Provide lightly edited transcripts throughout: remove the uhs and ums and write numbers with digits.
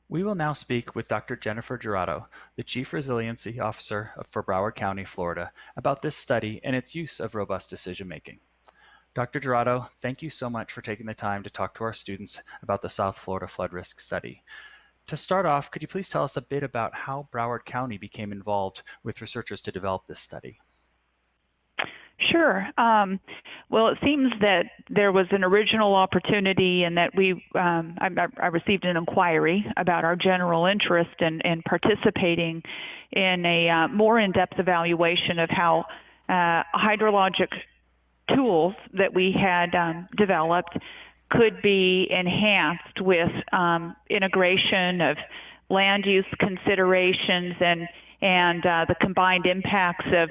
We will now speak with Dr. Jennifer Jurado, the Chief Resiliency Officer for Broward County, Florida, about this study and its use of robust decision making. Dr. Jurado, thank you so much for taking the time to talk to our students about the South Florida Flood Risk Study. To start off, could you please tell us a bit about how Broward County became involved with researchers to develop this study? Sure. Well, it seems that there was an original opportunity and that I received an inquiry about our general interest in participating in a more in-depth evaluation of how hydrologic tools that we had developed could be enhanced with integration of land use considerations and the combined impacts of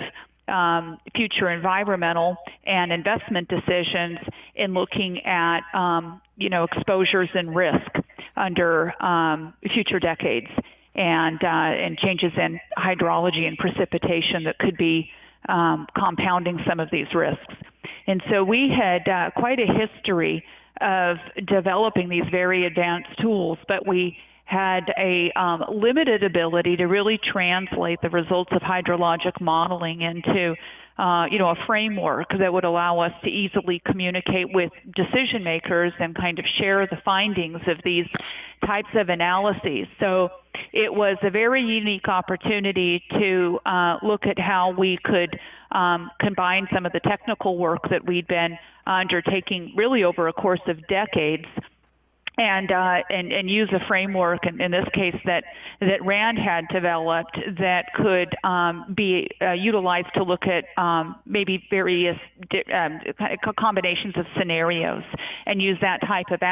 future environmental and investment decisions in looking at exposures and risk under future decades and changes in hydrology and precipitation that could be compounding some of these risks. And so we had quite a history of developing these very advanced tools, but we had a limited ability to really translate the results of hydrologic modeling into a framework that would allow us to easily communicate with decision makers and kind of share the findings of these types of analyses. So it was a very unique opportunity to look at how we could combine some of the technical work that we'd been undertaking really over a course of decades and use a framework in this case that Rand had developed that could be utilized to look at maybe various combinations of scenarios and use that type of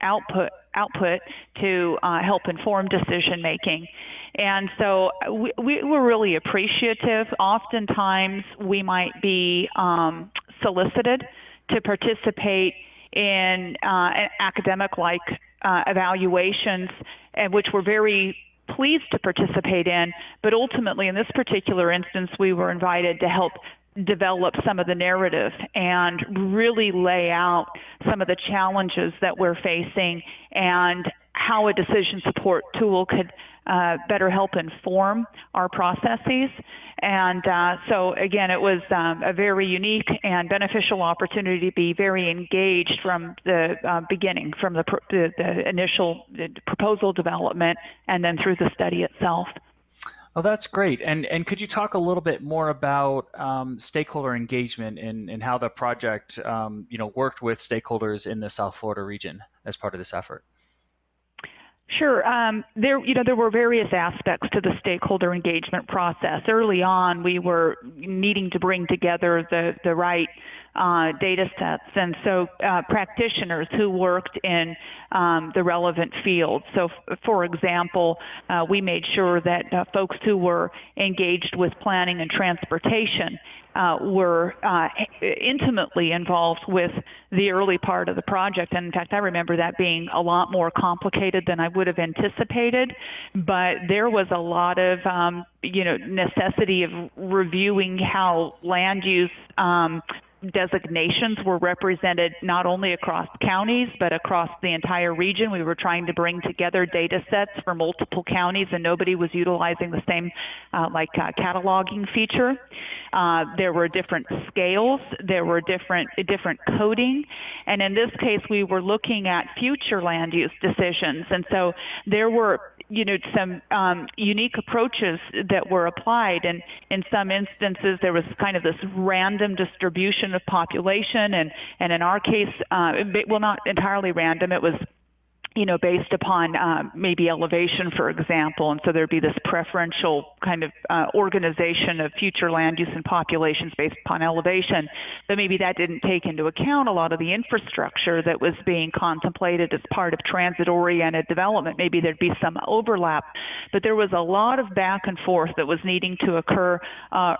output to help inform decision making. And so we were really appreciative. Oftentimes we might be solicited to participate in academic-like evaluations, which we're very pleased to participate in. But ultimately, in this particular instance, we were invited to help develop some of the narrative and really lay out some of the challenges that we're facing and how a decision support tool could better help inform our processes. And so, again, it was a very unique and beneficial opportunity to be very engaged from the beginning, from the initial proposal development and then through the study itself. Oh, that's great. And could you talk a little bit more about stakeholder engagement and how the project worked with stakeholders in the South Florida region as part of this effort? Sure. There were various aspects to the stakeholder engagement process. Early on, we were needing to bring together the right data sets, and so practitioners who worked in the relevant fields. So, for example, we made sure that folks who were engaged with planning and transportation were intimately involved with the early part of the project. And in fact, I remember that being a lot more complicated than I would have anticipated. But there was a lot of, necessity of reviewing how land use designations were represented not only across counties but across the entire region. We were trying to bring together data sets for multiple counties, and nobody was utilizing the same cataloging feature. There were different scales, there were different coding, and in this case we were looking at future land use decisions. And so there were some unique approaches that were applied, and in some instances there was kind of this random distribution of population, and in our case, not entirely random. It was based upon maybe elevation, for example, and so there'd be this preferential kind of organization of future land use and populations based upon elevation. But maybe that didn't take into account a lot of the infrastructure that was being contemplated as part of transit-oriented development. Maybe there'd be some overlap, but there was a lot of back and forth that was needing to occur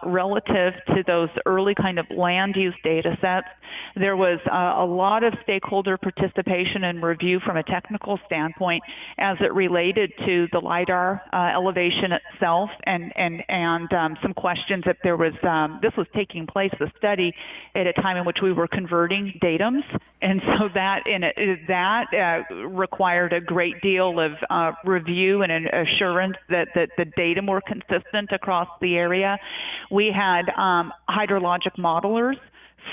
relative to those early kind of land use data sets. There was a lot of stakeholder participation and review from a technical technical standpoint as it related to the LIDAR elevation itself, and some questions if there was, this was taking place, the study, at a time in which we were converting datums, and so that required a great deal of review and an assurance that the datum were consistent across the area. We had hydrologic modelers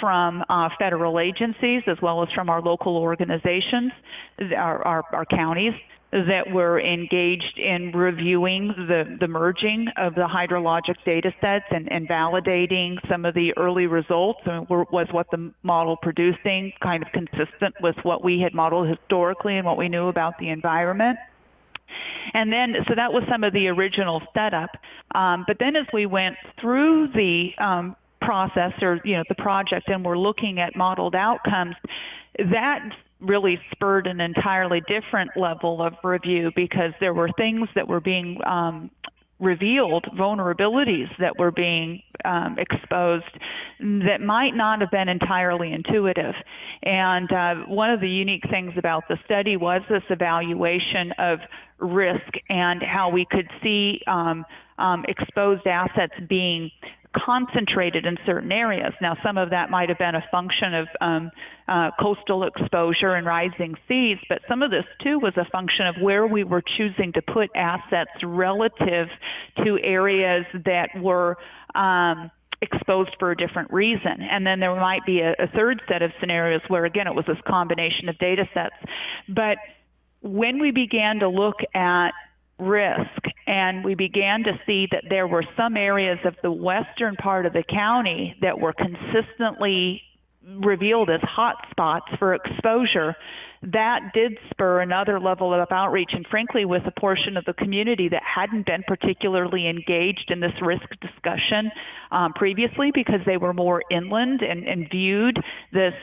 from federal agencies as well as from our local organizations, our counties, that were engaged in reviewing the merging of the hydrologic data sets and validating some of the early results. Was what the model producing kind of consistent with what we had modeled historically and what we knew about the environment? And then, so that was some of the original setup. But then as we went through the process, or the project, and we're looking at modeled outcomes, that really spurred an entirely different level of review, because there were things that were being revealed, vulnerabilities that were being exposed that might not have been entirely intuitive. And one of the unique things about the study was this evaluation of risk and how we could see exposed assets being concentrated in certain areas. Now, some of that might have been a function of coastal exposure and rising seas, but some of this too was a function of where we were choosing to put assets relative to areas that were exposed for a different reason. And then there might be a third set of scenarios where, again, it was this combination of data sets. But when we began to look at risk, and we began to see that there were some areas of the western part of the county that were consistently revealed as hot spots for exposure, that did spur another level of outreach, and frankly with a portion of the community that hadn't been particularly engaged in this risk discussion previously, because they were more inland and viewed this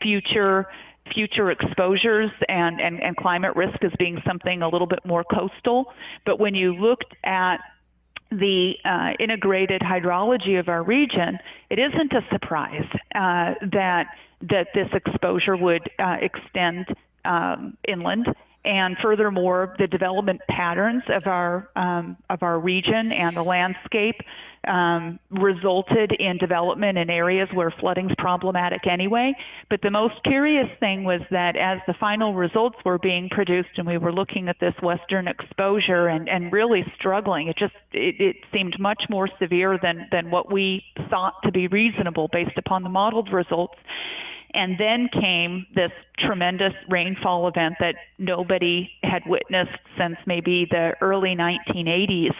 future exposures and climate risk as being something a little bit more coastal. But when you looked at the integrated hydrology of our region, it isn't a surprise that this exposure would extend inland. And furthermore, the development patterns of our region and the landscape resulted in development in areas where flooding's problematic anyway. But the most curious thing was that as the final results were being produced and we were looking at this western exposure and really struggling, it seemed much more severe than what we thought to be reasonable based upon the modeled results. And then came this tremendous rainfall event that nobody had witnessed since maybe the early 1980s.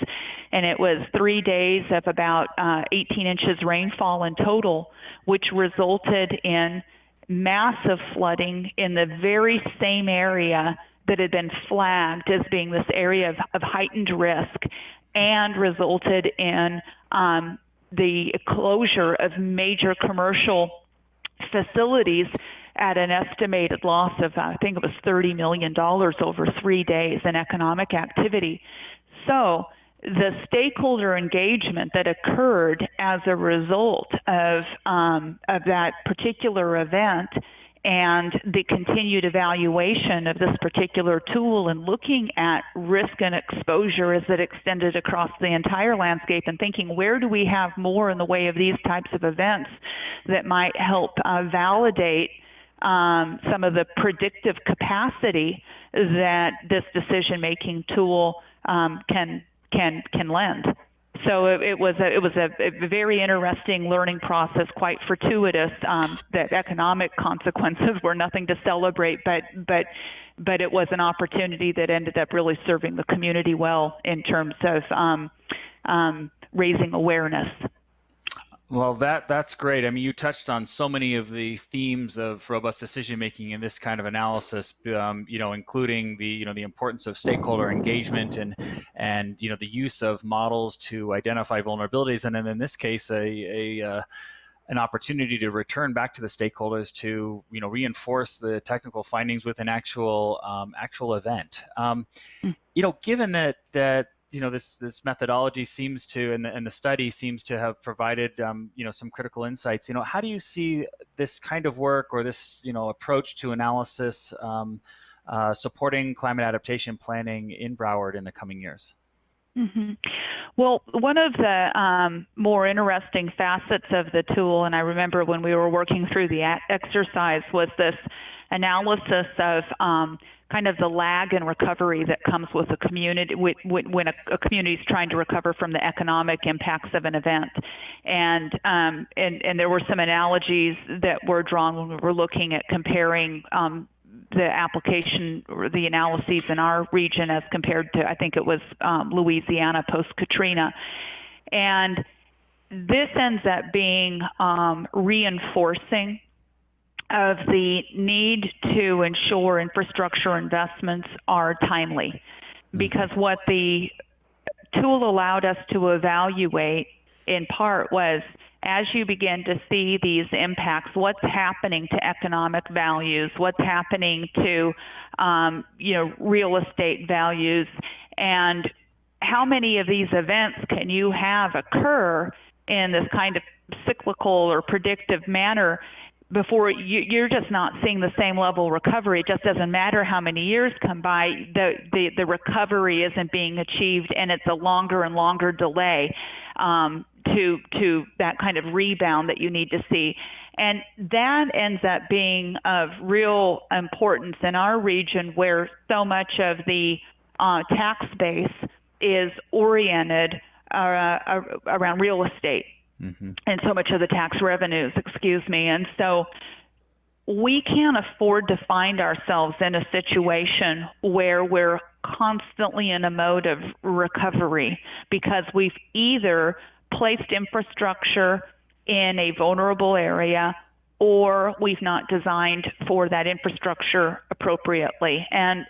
And it was 3 days of about 18 inches rainfall in total, which resulted in massive flooding in the very same area that had been flagged as being this area of heightened risk, and resulted in the closure of major commercial facilities at an estimated loss of, I think it was $30 million over 3 days in economic activity. So the stakeholder engagement that occurred as a result of that particular event, and the continued evaluation of this particular tool and looking at risk and exposure as it extended across the entire landscape, and thinking, where do we have more in the way of these types of events that might help validate some of the predictive capacity that this decision-making tool can lend. So it was a very interesting learning process, quite fortuitous. That economic consequences were nothing to celebrate, but it was an opportunity that ended up really serving the community well in terms of raising awareness. Well, that's great. I mean, you touched on so many of the themes of robust decision making in this kind of analysis, including the importance of stakeholder engagement and the use of models to identify vulnerabilities, and then in this case, an opportunity to return back to the stakeholders to reinforce the technical findings with an actual event. Given that this methodology seems to, and the study seems to have provided, some critical insights. How do you see this kind of work, or this, approach to analysis supporting climate adaptation planning in Broward in the coming years? Mm-hmm. Well, one of the more interesting facets of the tool, and I remember when we were working through the exercise, was this analysis of kind of the lag in recovery that comes with a community when a community is trying to recover from the economic impacts of an event. And there were some analogies that were drawn when we were looking at comparing the application or the analyses in our region as compared to, I think it was Louisiana post-Katrina. And this ends up being reinforcing of the need to ensure infrastructure investments are timely. Because what the tool allowed us to evaluate in part was, as you begin to see these impacts, what's happening to economic values, what's happening to real estate values, and how many of these events can you have occur in this kind of cyclical or predictive manner before you're just not seeing the same level of recovery. It just doesn't matter how many years come by, the recovery isn't being achieved, and it's a longer and longer delay to that kind of rebound that you need to see. And that ends up being of real importance in our region, where so much of the tax base is oriented around real estate. Mm-hmm. And so much of the tax revenues, and so we can't afford to find ourselves in a situation where we're constantly in a mode of recovery, because we've either placed infrastructure in a vulnerable area or we've not designed for that infrastructure appropriately. And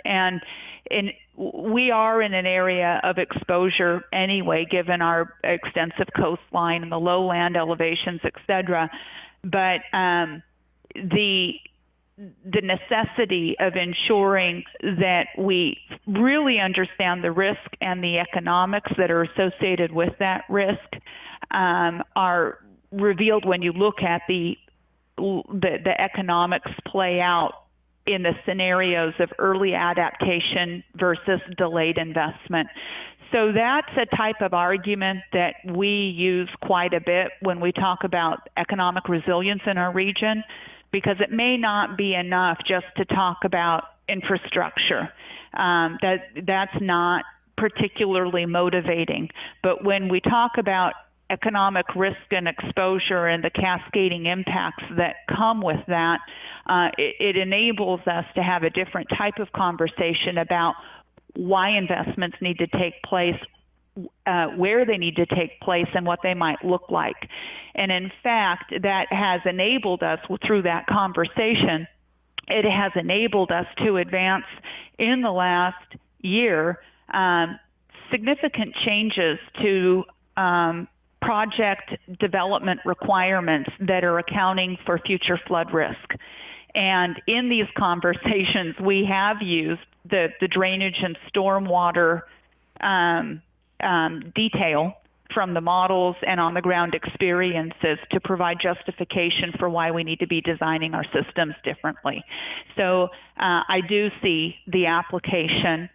we are in an area of exposure anyway, given our extensive coastline and the low land elevations, et cetera. But the necessity of ensuring that we really understand the risk and the economics that are associated with that risk are revealed when you look at the economics play out in the scenarios of early adaptation versus delayed investment. So that's a type of argument that we use quite a bit when we talk about economic resilience in our region, because it may not be enough just to talk about infrastructure. That's not particularly motivating. But when we talk about economic risk and exposure and the cascading impacts that come with that, it enables us to have a different type of conversation about why investments need to take place, where they need to take place, and what they might look like. And in fact, that has enabled us, through that conversation, it has enabled us to advance in the last year significant changes to project development requirements that are accounting for future flood risk. And in these conversations, we have used the drainage and stormwater detail from the models and on-the-ground experiences to provide justification for why we need to be designing our systems differently. So I do see the application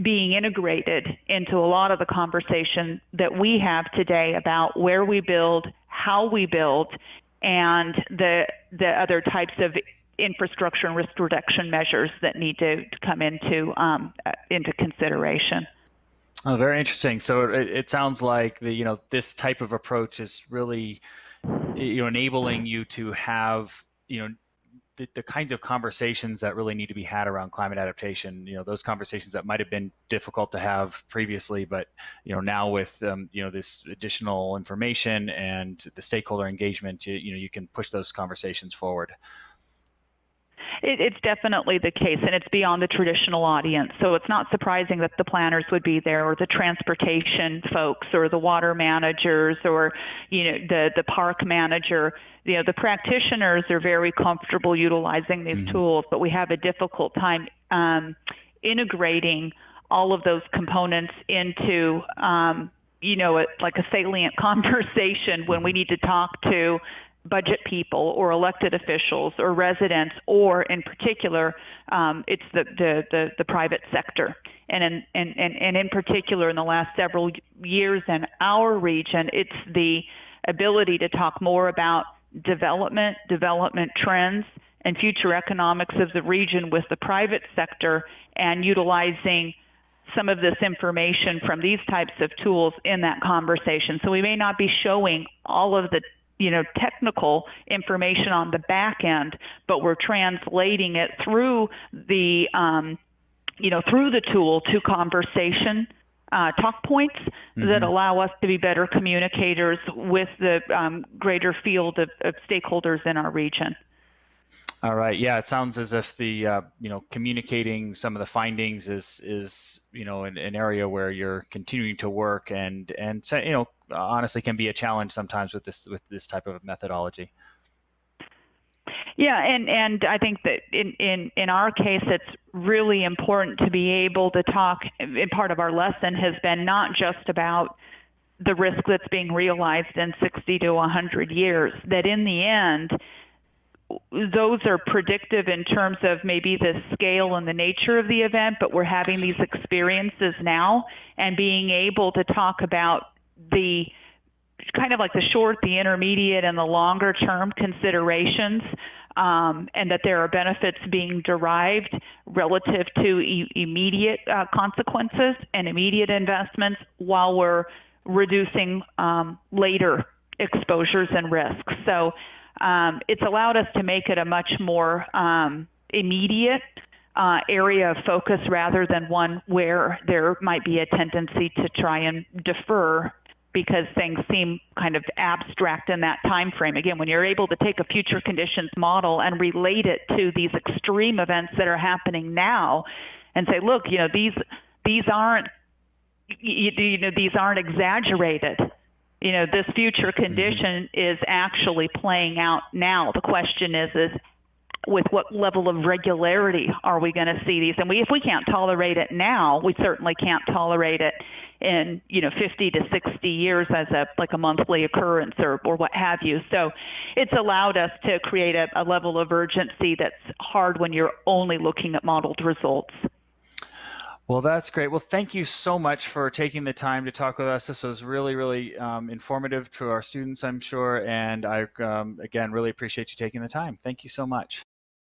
being integrated into a lot of the conversation that we have today about where we build, how we build, and the other types of infrastructure and risk reduction measures that need to come into consideration. Oh, very interesting. So it sounds like this type of approach is really enabling you to have the kinds of conversations that really need to be had around climate adaptation. Those conversations that might have been difficult to have previously, but now with this additional information and the stakeholder engagement, you can push those conversations forward. It's definitely the case, and it's beyond the traditional audience. So it's not surprising that the planners would be there, or the transportation folks, or the water managers, or the park manager. The practitioners are very comfortable utilizing these tools, but we have a difficult time integrating all of those components into like a salient conversation when we need to talk to budget people or elected officials or residents, or in particular, it's the private sector. And in particular, in the last several years in our region, it's the ability to talk more about development trends, and future economics of the region with the private sector, and utilizing some of this information from these types of tools in that conversation. So we may not be showing all of the technical information on the back end, but we're translating it through the through the tool to conversation talk points that allow us to be better communicators with the greater field of stakeholders in our region. All right. Yeah, it sounds as if the communicating some of the findings is an area where you're continuing to work, and honestly can be a challenge sometimes with this type of methodology. Yeah, and I think that in our case, it's really important to be able to talk. And part of our lesson has been not just about the risk that's being realized in 60 to 100 years. That in the end, those are predictive in terms of maybe the scale and the nature of the event, but we're having these experiences now, and being able to talk about the kind of like the short, the intermediate, and the longer term considerations, and that there are benefits being derived relative to immediate consequences and immediate investments, while we're reducing later exposures and risks. So it's allowed us to make it a much more immediate area of focus, rather than one where there might be a tendency to try and defer because things seem kind of abstract in that time frame. Again, when you're able to take a future conditions model and relate it to these extreme events that are happening now, and say, look, these aren't exaggerated. This future condition is actually playing out now. The question is with what level of regularity are we going to see these? And if we can't tolerate it now, we certainly can't tolerate it in 50 to 60 years as a monthly occurrence or what have you. So it's allowed us to create a level of urgency that's hard when you're only looking at modeled results. Well, that's great. Well, thank you so much for taking the time to talk with us. This was really, really informative to our students, I'm sure. And I, again, really appreciate you taking the time. Thank you so much.